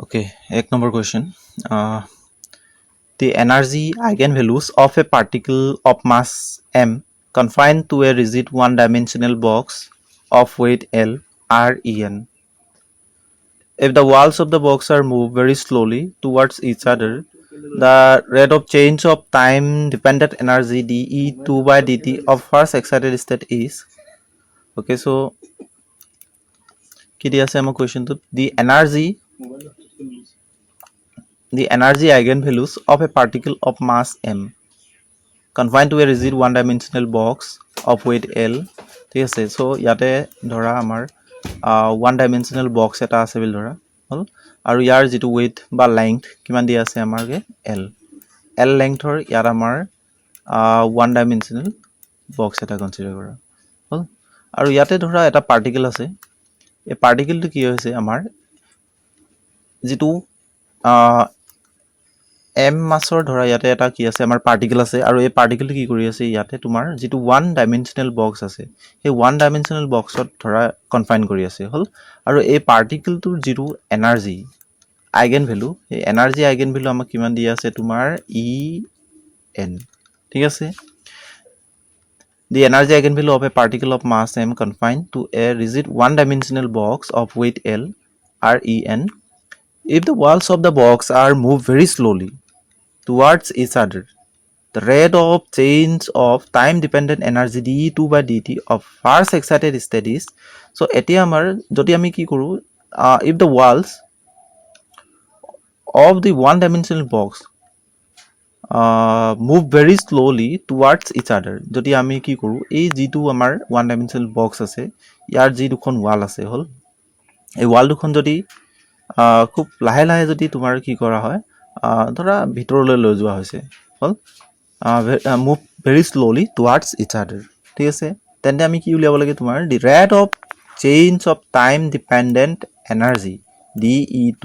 Okay, एक number question. The energy eigenvalues of a particle of mass m confined to a rigid one-dimensional box of weight L are En. If the walls of the box are moved very slowly towards each other, the rate of change of time-dependent energy dE2 by dt of first excited state is. Okay, so কি দিয়া আছে আমাৰ কুৱেশ্যনটোত the energy eigenvalues of a particle of mass m confined to a rigid one-dimensional box of weight L. ঠিক আছে so ইয়াতে ধৰা আমাৰ one-dimensional box এটা আছে বুলি ধৰা হল আৰু ইয়াৰ যেটো weight বা length কিমান দিয়া আছে আমাৰকে L lengthৰ ইয়াৰ আমাৰ one-dimensional box এটা কনসিডাৰ কৰা হল আৰু ইয়াতে ধৰা এটা particle আছে এই particle কি হৈছে আমাৰ যেটো m মাছৰ ধৰা ইয়াতে এটা কি আছে আমাৰ পাৰ্টিকল আছে আৰু এই পাৰ্টিকলটো কি কৰি আছে ইয়াতে তোমাৰ যেটো ওৱান ডাইমেনশনাল বক্স আছে এই ওৱান ডাইমেনশনাল বক্সত ধৰা কনফাইন কৰি আছে হল আৰু এই পাৰ্টিকলটোৰ যেটো এনাৰ্জি আইগেন ভ্যালু এই এনাৰ্জি আইগেন ভ্যালু আমাক কিমান দিয়া আছে তোমাৰ En ঠিক আছে The energy eigenvalue of a particle of mass m confined to a rigid one-dimensional box of weight L are En. If the walls of the box are moved very slowly towards each other, the rate of change of time-dependent energy dE2 by dt of first excited state is. So, etia amar jodi ami ki koru if the walls of the one-dimensional box move very slowly towards each other, jodi ami ki koru ei jitu amar one-dimensional box ase yar ji dukhon wall ase hol ei wall dukhon jodi খুব লাহে লাহে যদি তোমাৰ কি কৰা হয় ধৰা ভিতৰলৈ লৈ যোৱা হৈছে হল move very slowly towards each other ঠিক আছে তেন্তে আমি কি উলিয়াব লাগে তোমাৰ the rate of change of time dependent energy dE2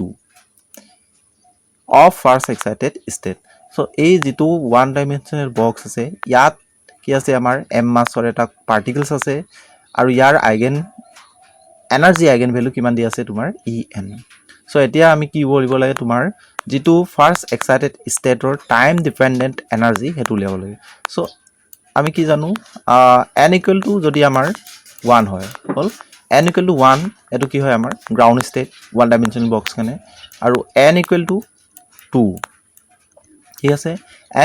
of first excited state so এই যেটো ওৱান ডাইমেনশনাল বক্স আছে ইয়াত কি আছে আমাৰ m মাছৰ এটা পাৰ্টিকলছ আছে আৰু ইয়াৰ আইগেন এনাৰ্জি আইগেন ভ্যালু কিমান দি আছে তোমাৰ En সো এতিয়া আমি কি বলিব লাগে তোমাৰ যেটো ফাৰ্স্ট এক্সাইটেড ষ্টেটৰ টাইম ডিপেন্ডেন্ট এনাৰ্জি হেতু লিয়াব লাগে সো আমি কি জানো n ইকুৱেল টু যদি আমাৰ 1 হয় হল n ইকুৱেল টু 1 এটো কি হয় আমাৰ ground state one dimensional box কানে আৰু n ইকুৱেল টু 2 ঠিক আছে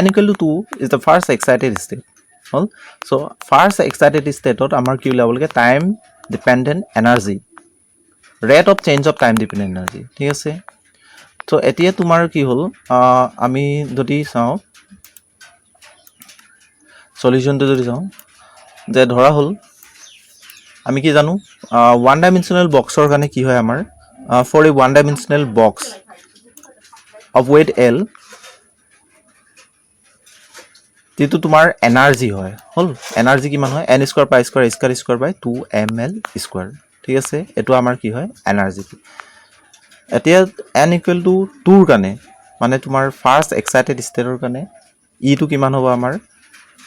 n equal to 2 is the first excited state হল সো ফাৰ্স্ট এক্সাইটেড ষ্টেটত আমাৰ কি লিয়াব লাগে time dependent energy rate of change of time dependent energy ঠিক আছে তো এতিয়া তোমাৰ কি হল আমি যদি চাও সলিউশনটো যদি চাও যে ধৰা হল আমি কি জানো ওৱান ডাইমেনশনাল বক্সৰ কাৰণে কি হয় আমাৰ for a one dimensional box of weight L যেটো তোমাৰ এনাৰ্জি হয় হল এনাৰ্জি কিমান হয় n square pi square square square বাই 2ml স্কয়াৰ ঠিক আছে এটো আমাৰ কি হয় এনাৰ্জি এতিয়া n ইকুৱেল টু 2 ৰ কাৰণে মানে তোমাৰ ফাৰ্স্ট এক্সাইটেড ষ্টেটৰ কাৰণে e টু কিমান হ'ব আমাৰ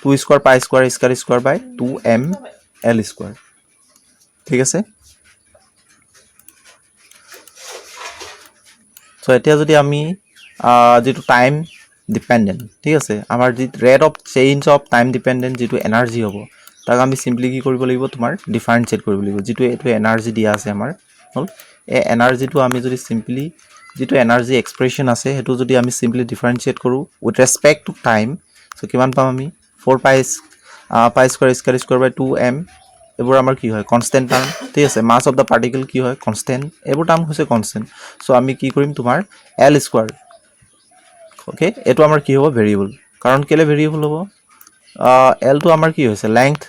2 square pi square square square বাই 2ml স্কয়াৰ ঠিক আছে সো এতিয়া যদি আমি যেটো টাইম ডিপেন্ডেন্ট ঠিক আছে আমাৰ যি rate of change of time dependent যেটো এনাৰ্জি হ'ব তাক আমি সিম্পলি কি কৰিব লাগিব তোমাৰ ডিফাৰেন্সিয়েট কৰিব লাগিব যেটো এটো এনাৰ্জি দিয়া আছে আমাৰ হল এই এনাৰ্জিটো আমি যদি সিম্পলি যেটো এনাৰ্জি এক্সপ্ৰেছন আছে হেতু যদি আমি সিম্পলি ডিফাৰেন্সিয়েট কৰো উইথ ৰেসপেক্ট টু টাইম সো কিমান পাম আমি 4 পাই স্কয়াৰ স্কয়াৰ স্কয়াৰ বাই 2m এবোৰ আমাৰ কি হয় কনস্ট্যান্ট টাৰ্ম ঠিক আছে মাস অফ দা পাৰ্টিকল কি হয় কনস্ট্যান্ট এবোৰ টাৰ্ম হৈছে কনস্ট্যান্ট সো আমি কি কৰিম তোমাৰ l স্কয়াৰ ওকে এটো আমাৰ কি হ'ব ভেৰিয়েবল কাৰণ কেলে ভেৰিয়েবল হ'ব l টো আমাৰ কি হৈছে লেংথ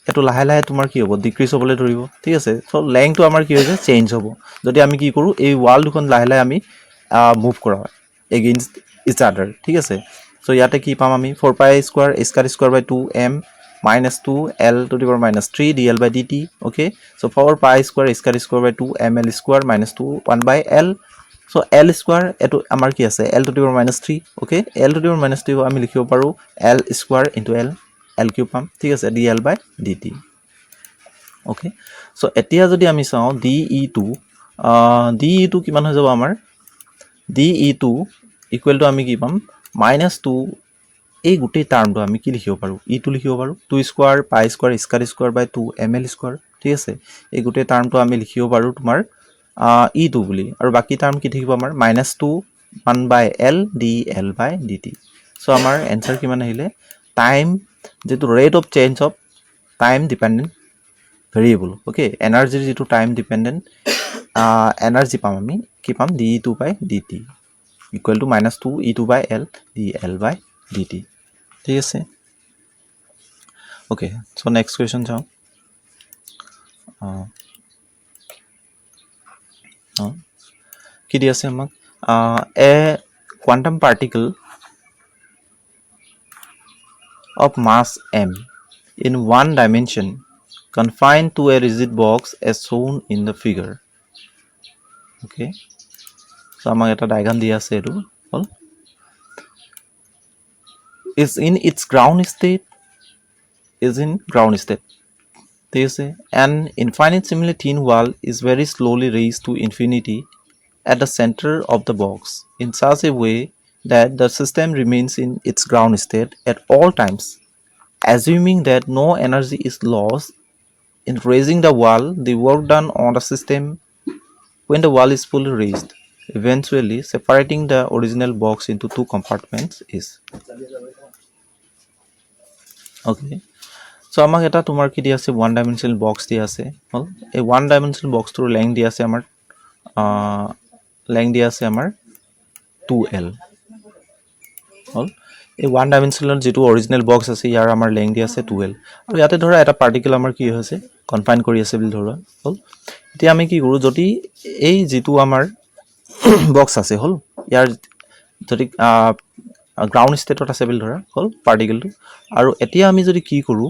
এটো লাহে লাহে তোমাৰ কি হ'ব ডিক্ৰিজ হ'বলৈ ধৰিব ঠিক আছে সো লেংথটো আমাৰ কি হৈছে চেঞ্জ হ'ব যদি আমি কি কৰো এই ওয়াল দুখন লাহে লাহে আমি মুভ কৰা হয় এগেইনষ্ট ইচ আদাৰ ঠিক আছে সো ইয়াতে কি পাম আমি 4 পাই square square square by 2m minus 2 l to the power minus 3 dl by dt okay so 4 pi square square square by 2 ml square minus 2 1 by l so l square eto amar ki ase l to the power minus 3 okay l to the power minus 3 ami likhibo paru l square into l cube pam thik ase dl by dt okay so etia jodi ami sao de2 kiman hoy jabo amar DE2 equal to আমি কি পাম -2 এই গোটেই টাৰ্মটো আমি কি লিখিব পাৰোঁ E2 লিখিব পাৰোঁ 2 স্কোৱাৰ পাই স্কোৱাৰ স্কাৰ স্কোৱাৰ বাই 2 ml স্কোৱাৰ ঠিক আছে এই গোটেই টাৰ্মটো আমি লিখিব পাৰোঁ তোমাৰ E2 বুলি আৰু বাকী টাৰ্ম কি থাকিব আমাৰ -2 1 by L dL by dt so আমাৰ এনসাৰ কিমান আহিলে টাইম যেটো rate of change of time dependent variable okay এনাৰ্জিৰ যেটো টাইম ডিপেন্ডেন্ট এনাৰ্জি পাম আমি কি পাম dE2 by dt equal to -2 E2 by L dL by dt ঠিক আছে ওকে সো নেক্সট কোৱেশ্চন চাও কি দি আছে আমাক এ quantum particle of mass m in one dimension confined to a rigid box as shown in the figure okay so আমাক এটা diagram দিয়া আছে এটো হল is in its ground state ঠিক আছে an infinitesimally thin wall is very slowly raised to infinity at the center of the box in such a way that the system remains in its ground state at all times. Assuming that no energy is lost in raising the wall, the work done on the system when the wall is fully raised, eventually separating the original box into two compartments is. Okay. So আমাক এটা তোমাৰ কি দি আছে one dimensional box দি আছে হল এই one dimensional বক্সটোৰ length দি আছে আমাৰ length দি আছে আমাৰ 2L হল এই ওয়ান ডাইমেনশনাল যেটো অৰিজিনাল বক্স আছে ইয়াৰ আমাৰ লেংথ দি আছে 2L আৰু ইয়াতে ধৰা এটা পাৰ্টিকল আমাৰ কি হৈছে কনফাইন কৰি আছে বুলি ধৰা হল এতিয়া আমি কি কৰো যদি এই যেটো আমাৰ বক্স আছে হল ইয়াৰ যদি গ্ৰাউন্ড ষ্টেটত আছে বুলি ধৰা হল পাৰ্টিকলটো আৰু এতিয়া আমি যদি কি কৰো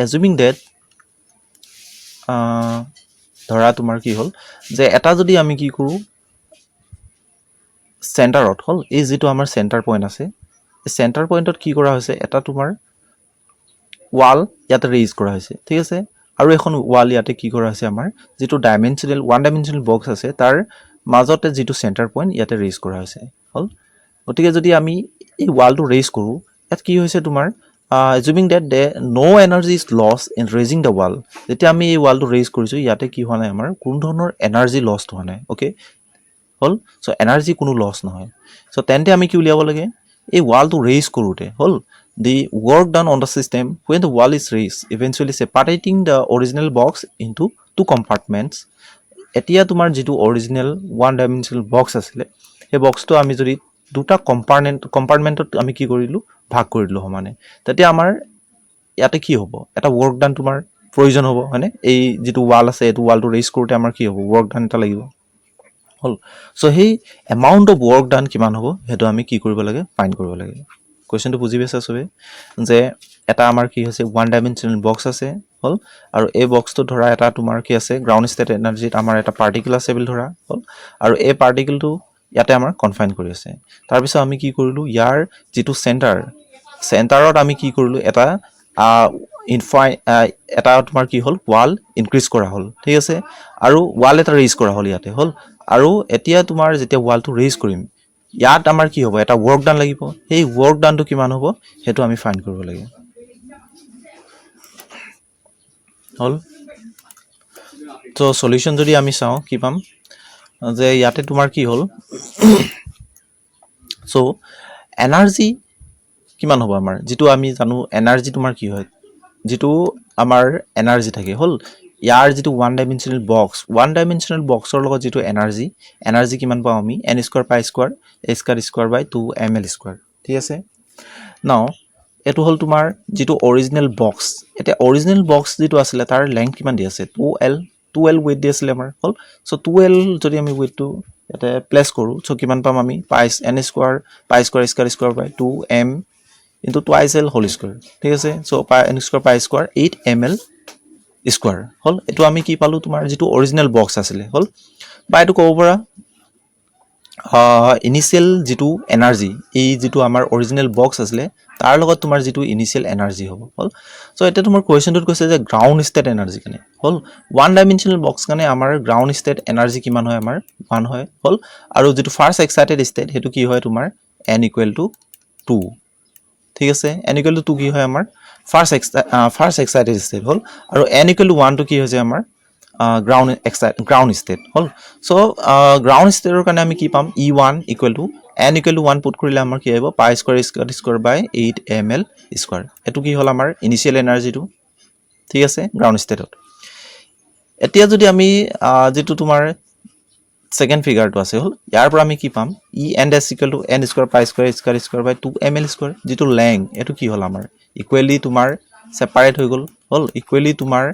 assuming that ধৰা তোমাৰ কি হল যে এটা যদি আমি কি কৰো সেন্টাৰত হল এই যেটো আমাৰ সেন্টাৰ পইণ্ট আছে এই সেন্টাৰ পইণ্টত কি কৰা হৈছে এটা তোমাৰ ওয়াল ইয়াতে ৰেইজ কৰা হৈছে ঠিক আছে আৰু এখন ওয়াল ইয়াতে কি কৰা হৈছে আমাৰ যেটো ডাইমেনশনাল ওয়ান ডাইমেনশনাল বক্স আছে তাৰ মাজতে যেটো সেন্টাৰ পইণ্ট ইয়াতে ৰেইজ কৰা হৈছে হল গতিকে যদি আমি এই ওয়ালটো ৰেইজ কৰো এত কি হৈছে তোমাৰ assuming that no energy is lost in raising the wall যেতিয়া আমি এই ওয়ালটো ৰেইজ কৰিছো ইয়াতে কি হোৱা নাই আমাৰ কোন ধৰণৰ এনাৰ্জি লষ্ট হোৱা নাই ওকে হল সো এনাৰ্জি কোনো লস নহয় সো তেন্তে আমি কি উলিয়াব লাগে এই ওয়ালটো ৰেইজ কৰোতে হল the work done on the system when the wall is raised eventually separating the original box into two compartments এতিয়া তোমাৰ যেটো অৰিজিনাল ওয়ান ডাইমেনশনাল বক্স আছিল এই বক্সটো আমি যদি দুটা কম্পাৰ্টমেন্টত আমি কি কৰিলো ভাগ কৰিলো সমানে তেতিয়া আমাৰ ইয়াতে কি হ'ব এটা ওয়াৰ্ক ডান তোমাৰ প্ৰয়োজন হ'ব মানে এই যেটো ওয়াল আছে এটো ওয়ালটো ৰেইজ কৰোতে আমাৰ কি হ'ব ওয়ার্ক ডান এটা লাগিব হল সো হেই এমাউন্ট অফ ওয়ার্ক ডান কিমান হ'ব হেতু আমি কি কৰিব লাগে ফাইন্ড কৰিব লাগে কোৱেশ্চনটো বুজি পাইছা সবে যে এটা আমাৰ কি হৈছে ওয়ান ডাইমেনশনাল বক্স আছে হল আৰু এই বক্সটো ধৰা এটা তোমাৰ কি আছে গ্ৰাউন্ড ষ্টেট এনাৰ্জিত আমাৰ এটা পাৰ্টিকল আছে বুলি ধৰা হল আৰু এই পাৰ্টিকলটো ইয়াতে আমাৰ কনফাইন কৰি আছে তাৰ পিছত আমি কি কৰিলো ইয়াৰ যেটো সেন্টাৰত আমি কি কৰিলো এটা এটা তোমাৰ কি হল ওয়াল ইনক্ৰিজ কৰা হল ঠিক আছে আৰু ওয়াল এটা ৰেইজ কৰা হল ইয়াতে হল আৰু এতিয়া তোমাৰ যেতিয়া ওয়ালটো ৰেইজ কৰিম ইয়াত আমাৰ কি হ'ব এটা ওয়াৰ্ক ডান লাগিব এই ওয়াৰ্ক ডানটো কিমান হ'ব হেতু আমি ফাইন্ড কৰিব লাগে হল তো সলিউশন যদি আমি চাও কি পাম যে ইয়াতে তোমাৰ কি হল সো এনাৰ্জি কিমান হ'ব আমাৰ যেটো আমি জানো এনাৰ্জি তোমাৰ কি হয় যেটো আমাৰ এনাৰ্জি থাকে হল ইয়াৰ যেটো ওয়ান ডাইমেনশনাল বক্সৰ লগত যেটো এনাৰ্জি কিমান পাও আমি n square pi square a square by 2 ml square ঠিক আছে নাও এটো হল তোমাৰ যেটো অৰিজিনাল বক্স এটা অৰিজিনাল বক্স যেটো আছিল তাৰ লেংথ কিমান দি আছে 2L ওয়েট দি আছিল আমাৰ হল সো 2L যদি আমি ওয়েটটো এটা প্লেস কৰো সো কিমান পাম আমি পাই n square pi square square বাই 2m into twice L whole square ঠিক আছে সো পাই n square pi square 8 ml square হল এটো আমি কি পালো তোমাৰ যেটো অৰিজিনাল বক্স আছিল হল বা এটো কব পৰা ইনিচিয়েল যিটো এনাৰ্জি এই যিটো আমাৰ অৰিজিনেল বক্স আছিলে তাৰ লগত তোমাৰ যিটো ইনিচিয়েল এনাৰ্জি হ'ব হ'ল চ' এতিয়া তোমাৰ কুৱেশ্যনটোত কৈছে যে গ্ৰাউণ্ড ষ্টেট এনাৰ্জি কাৰণে হ'ল ওৱান ডাইমেনশ্যনেল বক্স কাৰণে আমাৰ গ্ৰাউণ্ড ষ্টেট এনাৰ্জি কিমান হয় আমাৰ 1 হয় হ'ল আৰু যিটো ফাৰ্ষ্ট এক্সাইটেড ষ্টেট সেইটো কি হয় তোমাৰ n = 2 ঠিক আছে n = 2 কি হয় আমাৰ ফাৰ্ষ্ট এক্সাইটেড ষ্টেট হ'ল আৰু n = 1 টো কি হৈছে আমাৰ গ্ৰাউণ্ড ষ্টেট হ'ল চ' গ্ৰাউণ্ড ষ্টেটৰ কাৰণে আমি কি পাম E1 = n = 1 পুট কৰিলে আমাৰ কি আহিব পাই স্কোৱাৰ বাই 8 ml স্কোৱাৰ এইটো কি হ'ল আমাৰ ইনিচিয়েল এনাৰ্জিটো ঠিক আছে গ্ৰাউণ্ড ষ্টেটত এতিয়া যদি আমি যেটো তোমাৰ সেকেন্ড ফিগাৰটো আছে হ'ল ইয়াৰ পৰা আমি কি পাম n = n স্কোৱাৰ পাই স্কোৱাৰ বাই 2 ml স্কোৱাৰ যেটো লেং এটো কি হ'ল আমাৰ ইকুৱেলি তোমাৰ সেপাৰেট হৈ গ'ল হ'ল ইকুৱেলি তোমাৰ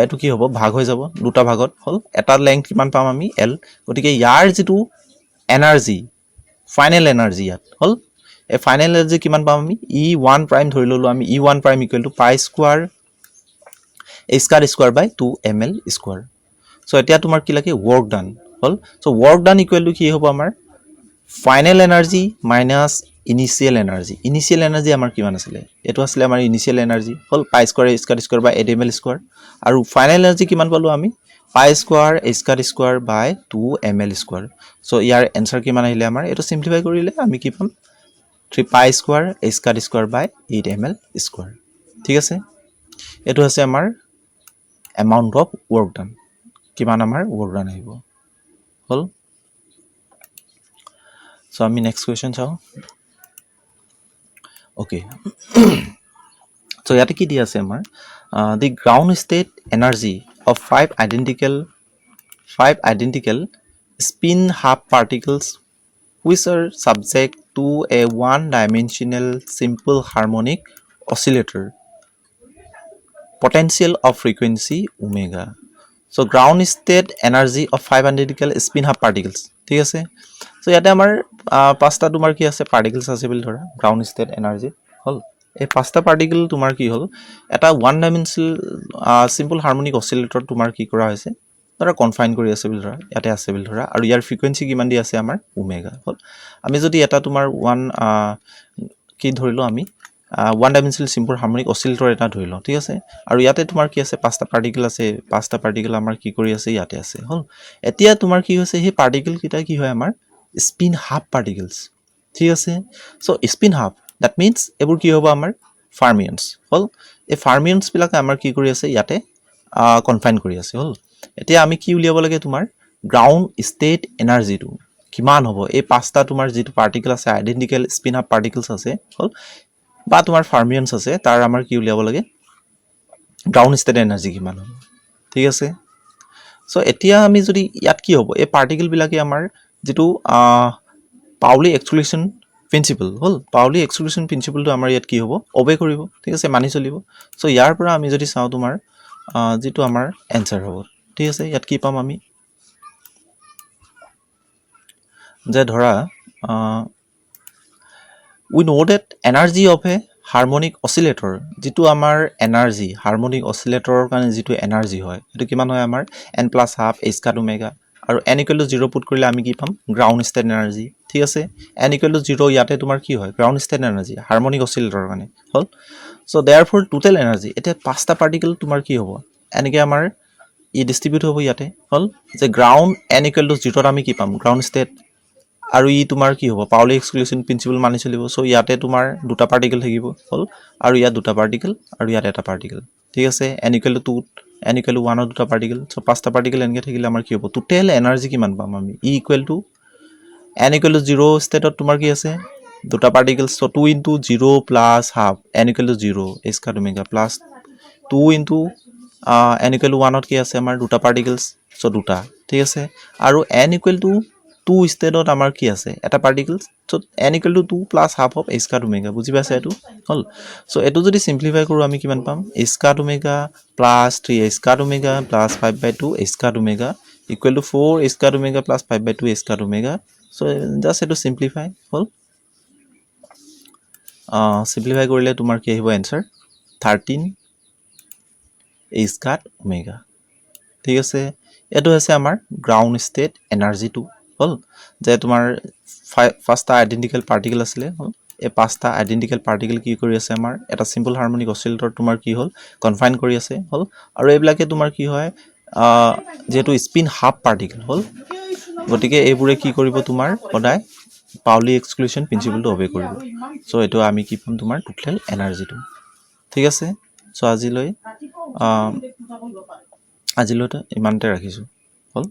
এটো কি হ'ব ভাগ হৈ যাব দুটা ভাগত হ'ল এটা লেংথ কিমান পাম আমি l গতিকে ইয়াৰ যেটো এনাৰ্জি ফাইনেল এনাৰ্জি ইয়াত হ'ল এই ফাইনেল এনাৰ্জি কিমান পাম আমি E1 প্ৰাইম ধৰি ললো আমি E1 প্ৰাইম = পাই স্কোৱাৰ বাই 2 ml স্কোৱাৰ সো এতিয়া তোমাৰ কি লাগে work done হ'ল সো work done = কি হ'ব আমাৰ final energy minus initial energy আমাৰ কিমান আছিল এটো আছিল আমাৰ ইনিচিয়েল এনাৰ্জি হ'ল পাই স্কোৱাৰ বাই 8 ml স্কোৱাৰ আৰু ফাইনেল এনাৰ্জি কিমান পালো আমি পাই স্কোৱাৰ বাই 2 ml স্কোৱাৰ সো ইয়াৰ এনসাৰ কিমান আহিলে আমাৰ এটো সিম্পলিফাই কৰিলে আমি কি পাম 3 পাই স্কোৱাৰ বাই 8 ml স্কোৱাৰ ঠিক আছে এটো আছে আমাৰ amount of work done কিমান আমাৰ work done আহিব হ'ল so আমি next question চাও okay so ইয়াতে কি দিয়া আছে আমাৰ the ground state energy of five identical spin half particles which are subject to a one-dimensional simple harmonic oscillator potential of frequency omega so ground state energy of five identical spin half particles ঠিক আছে so ইয়াতে আমাৰ পাঁচটা তোমাৰ কি আছে particles আছে বুলি ধৰা ground state energy হল এই পাঁচটা particle তোমাৰ কি হল এটা one dimensional simple harmonic oscillator তোমাৰ কি কৰা হৈছে ধৰা কনফাইন কৰি আছে বুলি ধৰা ইয়াতে আছে বুলি ধৰা আৰু ইয়াৰ ফ্ৰিকোয়েন্সি কিমান দি আছে আমাৰ ওমেগা হল আমি যদি এটা তোমাৰ ওৱান কি ধৰিলো আমি one dimensional simple harmonic oscillator এটা ধৰিলো ঠিক আছে আৰু ইয়াতে তোমাৰ কি আছে পাঁচটা পাৰ্টিকল আছে পাঁচটা পাৰ্টিকল আমাৰ কি কৰি আছে ইয়াতে আছে হল এতিয়া তোমাৰ কি হৈছে এই পাৰ্টিকল কিটা কি হয় আমাৰ spin half particles ঠিক আছে so spin half that means এবোৰ কি হ'ব আমাৰ fermions হল এই fermions বিলাক আমাৰ কি কৰি আছে ইয়াতে কনফাইন কৰি আছে হল এতিয়া আমি কি উলিয়াব লাগে তোমাৰ গ্ৰাউণ্ড ষ্টেট এনাৰ্জিটো কিমান হ'ব এই পাঁচটা তোমাৰ যেটো পাৰ্টিকল আছে আইডেন্টিক্যাল স্পিন আপ পাৰ্টিকলস আছে হল বা তোমাৰ ফাৰ্মিয়নস আছে তাৰ আমাৰ কি উলিয়াব লাগে গ্ৰাউণ্ড ষ্টেট এনাৰ্জি কিমান হ'ব ঠিক আছে সো এতিয়া আমি যদি ইয়াত কি হ'ব এই পাৰ্টিকল বিলাকে আমাৰ যেটো পাউলি এক্সক্লুশন প্ৰিন্সিপল হল পাউলি এক্সক্লুশন প্ৰিন্সিপলটো আমাৰ ইয়াত কি হ'ব ওবে কৰিব ঠিক আছে মানি চলিব সো ইয়াৰ পৰা আমি যদি চাও তোমাৰ যেটো আমাৰ এনসাৰ হ'ব ঠিক আছে ইয়াত কি পাম আমি যে ধৰা we know that energy of a harmonic oscillator যেটো আমাৰ এনাৰ্জি হাৰমনিক অসিলেটৰৰ কাৰণে যেটো এনাৰ্জি হয় এটো কিমান হয় আমাৰ n + half h * omega আৰু n = 0 পুট কৰিলে আমি কি পাম গ্ৰাউণ্ড ষ্টেট এনাৰ্জি ঠিক আছে n = 0 ইয়াতে তোমাৰ কি হয় গ্ৰাউণ্ড ষ্টেট এনাৰ্জি হাৰমনিক অসিলেটৰৰ কাৰণে হল সো therefore total energy এটা পাঁচটা পাৰ্টিকল তোমাৰ কি হ'ব এনেকে আমাৰ ই ডিস্ট্ৰিবিউট হ'ব ইয়াতে হল যে গ্ৰাউণ্ড n = 0 আমি কি পাম গ্ৰাউণ্ড ষ্টেট আৰু ই তোমাৰ কি হ'ব পাউলি এক্সক্লুশন প্ৰিন্সিপল মানি চলিব সো ইয়াতে তোমাৰ দুটা পাৰ্টিকল থাকিব হল আৰু ইয়াত দুটা পাৰ্টিকল আৰু ইয়াত এটা পাৰ্টিকল ঠিক আছে n = 2 n = 1 দুটা পাৰ্টিকল সো পাঁচটা পাৰ্টিকল এনেকে থাকিলে আমাৰ কি হ'ব টোটাল এনাৰ্জি কিমান পাম আমি e = n = 0 ষ্টেটত তোমাৰ কি আছে দুটা particle so 2 * 0 + half n = 0 h * omega plus 2 * n = 1 ত কি আছে আমাৰ দুটা পাৰ্টিকলস সো দুটা ঠিক আছে আৰু n = 2 ষ্টেটত আমাৰ কি আছে এটা পাৰ্টিকলস so n = 2 + half of h * omega বুজি পাইছা এটো হল সো এটো যদি সিম্পলিফাই কৰো আমি কিমান পাম h * omega plus 3h * omega plus 5/2 h * omega equal to 4h * omega plus 5/2 h * omega so just এটো সিম্পলিফাই হল সিম্পলিফাই কৰিলে তোমাৰ কি আহিব आंसर 13 h * omega ঠিক আছে এটো আছে আমাৰ গ্ৰাউণ্ড ষ্টেট এনাৰ্জি টু হ'ল যে তোমাৰ পাঁচটা আইডেন্টিকেল পাৰ্টিকেল আছিলে হ'ল এই পাঁচটা আইডেন্টিকেল পাৰ্টিকেল কি কৰি আছে আমাৰ এটা সিম্পল হাৰমনিক অসিলেটৰ তোমাৰ কি হ'ল কনফাইন কৰি আছে হ'ল আৰু এইবিলাকে তোমাৰ কি হয় যেটো স্পিন হাফ পাৰ্টিকেল হ'ল গতিকে এইবোৰে কি কৰিব তোমাৰ সদায় পাউলি এক্সক্লুশন প্ৰিন্সিপলটো অবে কৰিব সো এটো আমি কি পাম তোমাৰ টোটাল এনাৰ্জিটো ঠিক আছে সো আজিলৈতে ইমানতে ৰাখিছো হ'ল